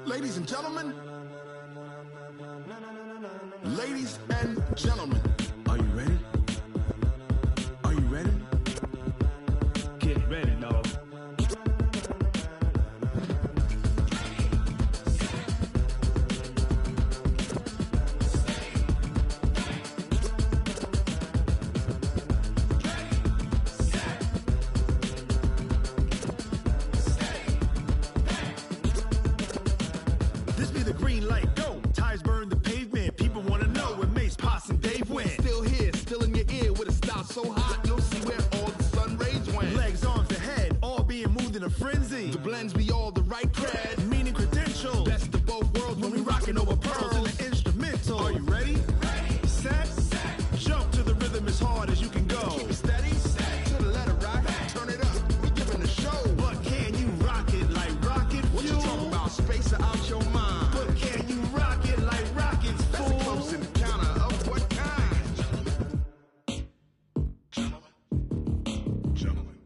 Ladies and gentlemen, ladies and gentlemen, are you ready? Are you ready? Get ready, dog. This be the green light, go. Tires burn the pavement. People wanna know where Mace, Potts, and Dave went. Still here, still in your ear with a style so hot, you'll see where all the sun rays went. Legs, arms, and head, all being moved in a frenzy. The blends be all the right cred, meaning credentials. Best of both worlds when we rockin' over pearls in the instrumental. Are you ready? Ready. Set. Jump to the rhythm as hard as you can go. Keep it steady. To the letter rock. Turn it up. We giving a show. But can you rock it like rocket fuel? What you talking about? Space out your mind. But can you rock it like rockets, fool? That's a close encounter of what kind?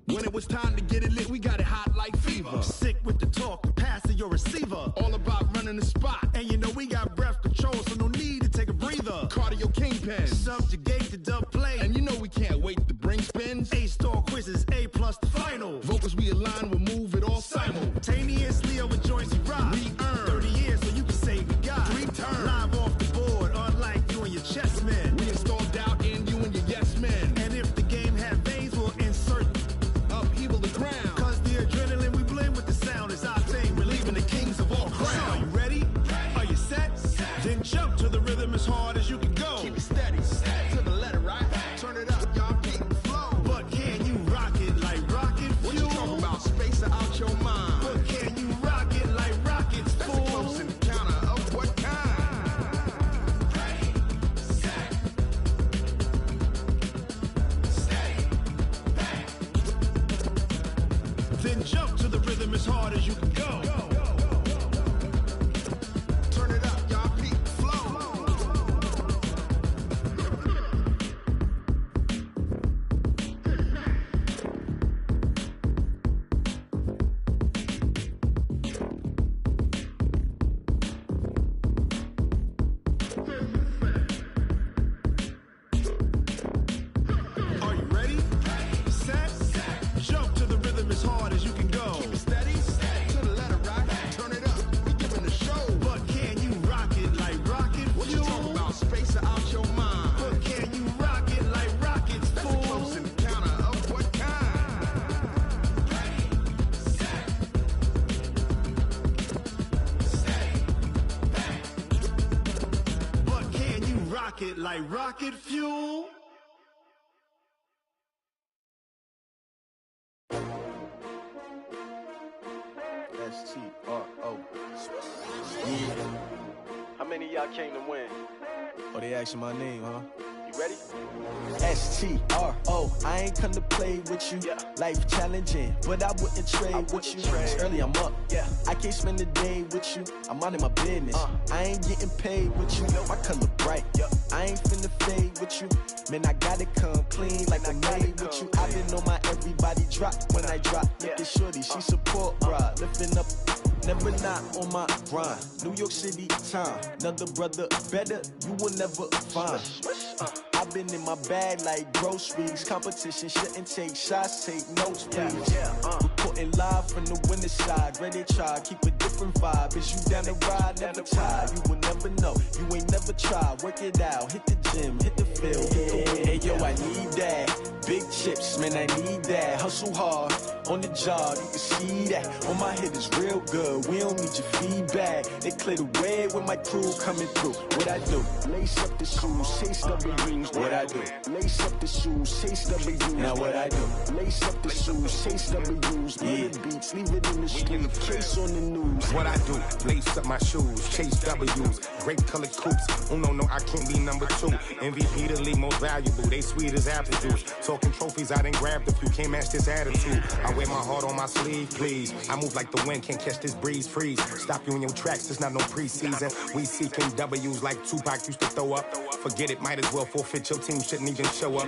When it was time to get it lit, we got it hot like fever. Sick with the talk, passing your receiver. All about running the spot. And you know we got breath control, so no need to take a breather. Cardio kingpin, subjugate the dub play. And you know we can't wait to bring spins. A-star quizzes, A+ the final. Vocals we align, we'll move it all simultaneously over joints we rock. We earn 30 years, so you can say we got 3 turns. Live off the board, unlike you and your chess men. We install doubt in you and your yes men. And if the game had veins, we'll insert upheaval the ground. Cause the adrenaline we blend with the sound is our thing. We're leaving the kings of all crowns. So are you ready? Are you set? Then jump to the rhythm as hard as you can go. Keep it steady. To the left. rocket like rocket fuel. S-T-R-O. Yeah. How many of y'all came to win? Oh, they asking my name, huh? You ready? S-T-R-O. I ain't come to play with you. Yeah. Life challenging, but I wouldn't trade with you. It's early, I'm up. Yeah. I can't spend the day with you. I'm minding my business. I ain't getting paid with you. My color bright. Yeah. I ain't finna fade with you. Man, I gotta come clean like I'm made with you. I been on my everybody drop when I drop. Look at shorty, she support ride. Lifting up, never not on my grind. New York City time. Another brother better, you will never find. I've been in my bag like groceries. Competition shouldn't take shots, take notes, please. Reporting live from the winning side. Ready to try, keep a different vibe. Is you down the ride, never tired. You will never know, you ain't never tried. Work it out, hit the gym, hit the field, hit the wind. Hey yo, I need that. Big chips, man, I need that. Hustle hard, on the job, you can see that. On my head is real good, we don't need your feedback. They clear the way when my crew coming through. What I do? Lace up the shoes, chase W's. What I do? Lace up the shoes, chase W's. Now what I do? Lace up the shoes, chase W's. Yeah. Beats, leave it in the street, case on the news. What I do? Lace up my shoes, chase W's. Great colored coops. Oh no, I can't be number 2. MVP the league most valuable. They sweet as apple juice. Talking trophies, I done grabbed a few. Can't match this attitude. I wear my heart on my sleeve, please. I move like the wind, can't catch this breeze, freeze. Stop you in your tracks, there's not no preseason. We seeking W's like Tupac used to throw up. Forget it, might as well forfeit. Your team shouldn't even show up.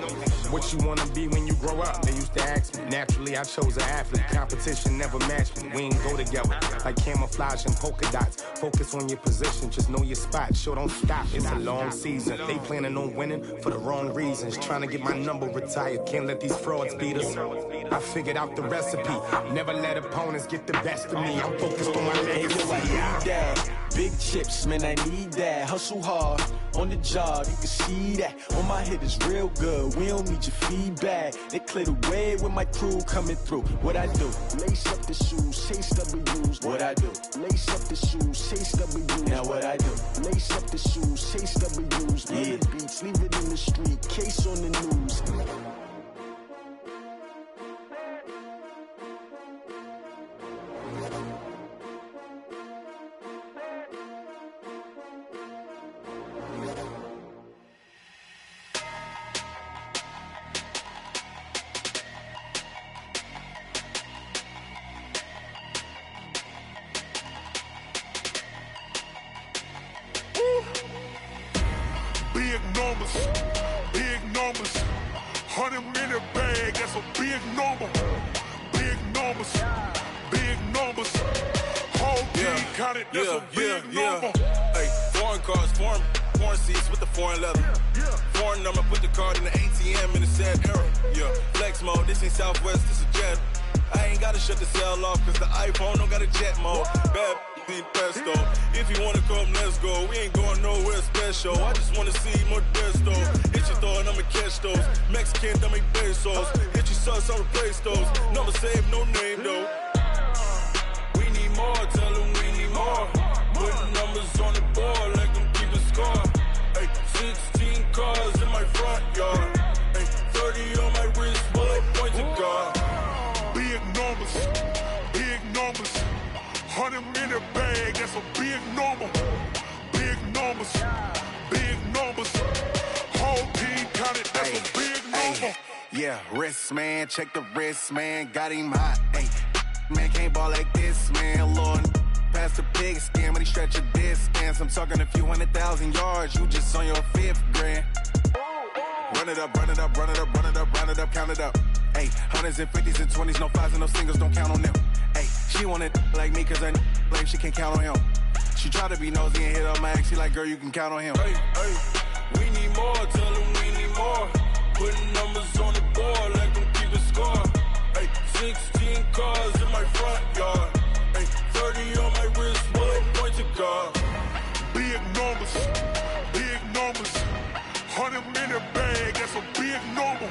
What you wanna be when you grow up? They used to ask me. Naturally, I chose an athlete. Competition never matched me. We ain't go together like camouflage and polka dots. Focus on your position, just know your spot. Sure, don't stop. It's a long season. They planning on winning for the wrong reasons. Trying to get my number retired. Can't let these frauds beat us. I figured out the recipe. Never let opponents get the best of me. I'm focused on my legacy. I need that. Big chips, man, I need that. Hustle hard, on the job, you can see that. On my head is real good, we don't need your feedback. They clear the way when my crew coming through. What I do? Lace up the shoes, chase W's. What I do? Lace up the shoes, chase W's. Now what I do? Lace up the shoes, chase W's. Yeah. Beats, leave it in the street, case on the news. Big numbers, 100-minute bag, that's a big number. Big numbers, whole team counted, that's a big number. Hey, foreign cars, foreign seats with the foreign leather. Foreign number, put the card in the ATM in the sad era. Yeah, flex mode, this ain't Southwest, this is Jet. I ain't gotta shut the cell off, cause the iPhone don't got a jet mode. Bad pesto. If you wanna come, let's go. We ain't going nowhere special. I just wanna see more desto. Hit your thought, I'ma catch those. Mexican, don't make pesos. Hit your sus, I'll replace those. Number save, no name though. We need more, tell them we need more. Putting numbers on the board, let them keep a score. Hey, 16 cars in my front yard. Hey, 30 on my wrist, bullet point to God. Big numbers, 100-minute bag, that's a big number. Big numbers, whole team counted, that's a big number. Yeah, wrist man, check the wrist man, got him hot. Ay, man can't ball like this, man. Lord, past the big skin when he stretch a distance. I'm talking a few 100,000 yards, you just on your 5th grand. Run it up, count it up. Ay, 100s and 50s and 20s, no 5s and no singles, don't count on them. Ay, she want it like me, cause her lame, she can't count on him. She try to be nosy and hit up my ex, she like, girl, you can count on him. Hey, we need more, tell them we need more. Putting numbers on the board, let them keep a score. Hey, 16 cars in my front yard. Hey, 30 on my wrist, bullet point to God. Big numbers, 100-minute bag, that's a big number.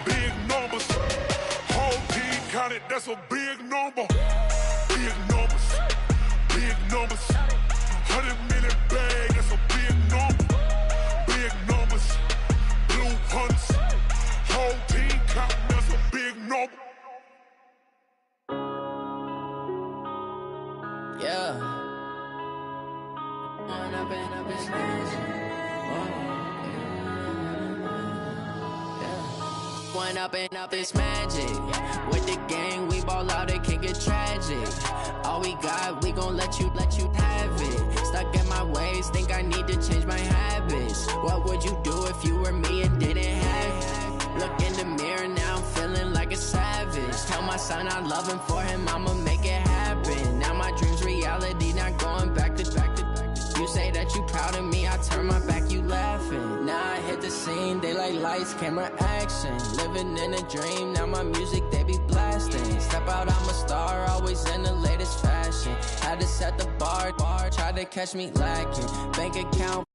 Big numbers, whole team counted, that's a big number. Big numbers, 100-minute bag, that's a big Yeah. One up and up is magic. With the gang, we ball out, it can get tragic. All we got, we gon' let you have it. Stuck in my ways, think I need to change my habits. What would you do if you were me and didn't have it? Look in the mirror, now I'm feeling like a savage. Tell my son I love him, for him I'ma make it happen. Now my dream's reality, not going back to back to back. You say that you proud of me, I turn my back, you laughing. Now I hit the scene, they like lights, camera, action. Living in a dream, now my music, they be blasting. Step out, I'm a star, always in the latest fashion. Had to set the bar, try to catch me lacking. Bank account